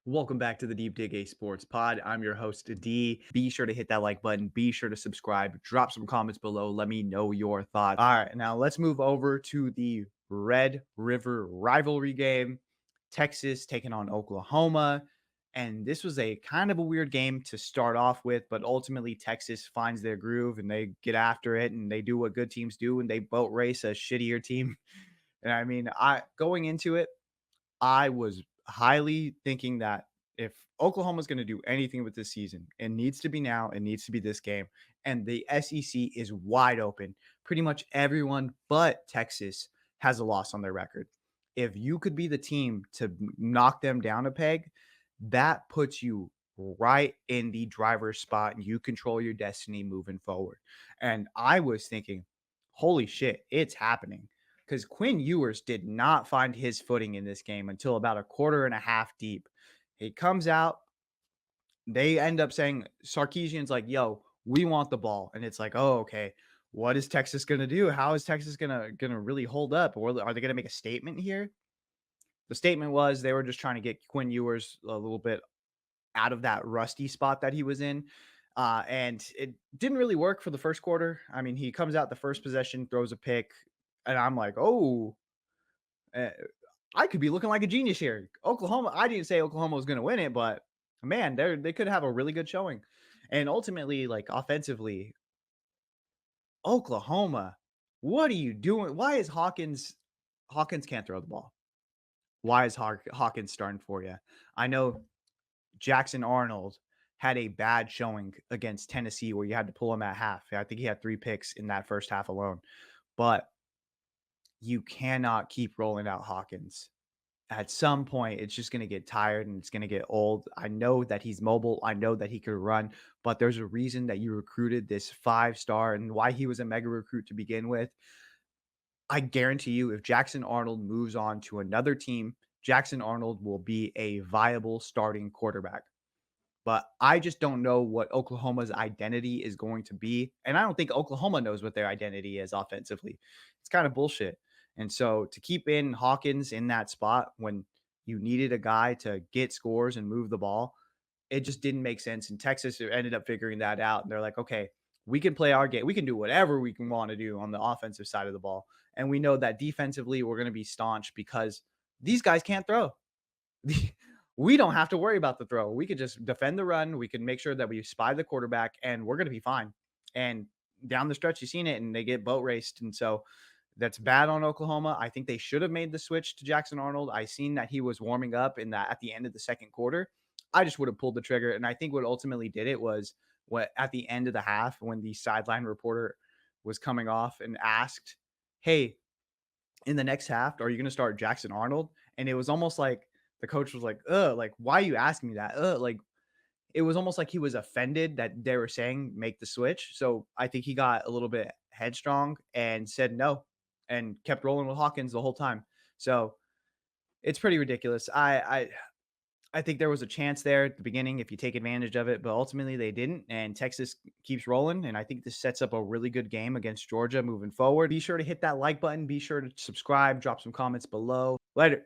Welcome back to the Deep Dig A Sports Pod. I'm your host, D. Be sure to hit that like button. Be sure to subscribe. Drop some comments below. Let me know your thoughts. All right, now let's move over to the Red River Rivalry game. Texas taking on Oklahoma. And this was a kind of a weird game to start off with, but ultimately Texas finds their groove and they get after it and they do what good teams do and they boat race a shittier team. And I mean, I going into it, I was highly thinking that if Oklahoma's going to do anything with this season, it needs to be now. It needs to be this game. And the SEC is wide open. Pretty much everyone but Texas has a loss on their record. If you could be the team to knock them down a peg, that puts you right in the driver's spot and you control your destiny moving forward. And I was thinking, holy shit, it's happening because Quinn Ewers did not find his footing in this game until about a quarter and a half deep. He comes out. They end up saying Sarkeesian's like, "Yo, we want the ball," and it's like, "Oh, okay. What is Texas gonna do? How is Texas gonna really hold up? Or are they gonna make a statement here?" The statement was they were just trying to get Quinn Ewers a little bit out of that rusty spot that he was in. And it didn't really work for the first quarter. I mean, he comes out the first possession, throws a pick, and I'm like, oh, uh, I could be looking like a genius here. Oklahoma, I didn't say Oklahoma was going to win it, but man, they could have a really good showing. And ultimately, like offensively, Oklahoma, what are you doing? Why is Hawkins can't throw the ball? Why is Hawkins starting for you? I know Jackson Arnold had a bad showing against Tennessee where you had to pull him at half. I think he had 3 picks in that first half alone. But you cannot keep rolling out Hawkins. At some point, it's just going to get tired and it's going to get old. I know that he's mobile. I know that he could run, but there's a reason that you recruited this 5-star and why he was a mega recruit to begin with. I guarantee you, if Jackson Arnold moves on to another team, Jackson Arnold will be a viable starting quarterback. But I just don't know what Oklahoma's identity is going to be. And I don't think Oklahoma knows what their identity is offensively. It's kind of bullshit. And so to keep in Hawkins in that spot when you needed a guy to get scores and move the ball, it just didn't make sense. And Texas ended up figuring that out. And they're like, okay, we can play our game. We can do whatever we can want to do on the offensive side of the ball. And we know that defensively, we're going to be staunch because these guys can't throw. We don't have to worry about the throw. We could just defend the run. We can make sure that we spy the quarterback, and we're going to be fine. And down the stretch, you've seen it, and they get boat raced. And so that's bad on Oklahoma. I think they should have made the switch to Jackson Arnold. I seen that he was warming up in that at the end of the second quarter. I just would have pulled the trigger. And I think what ultimately did it was what at the end of the half when the sideline reporter was coming off and asked, "Hey, in the next half, are you going to start Jackson Arnold?" And it was almost like the coach was like, like, why are you asking me that? Like, it was almost like he was offended that they were saying make the switch. So I think he got a little bit headstrong and said no and kept rolling with Hawkins the whole time. So it's pretty ridiculous. I think there was a chance there at the beginning if you take advantage of it, but ultimately they didn't. And Texas keeps rolling. And I think this sets up a really good game against Georgia moving forward. Be sure to hit that like button. Be sure to subscribe, drop some comments below. Later.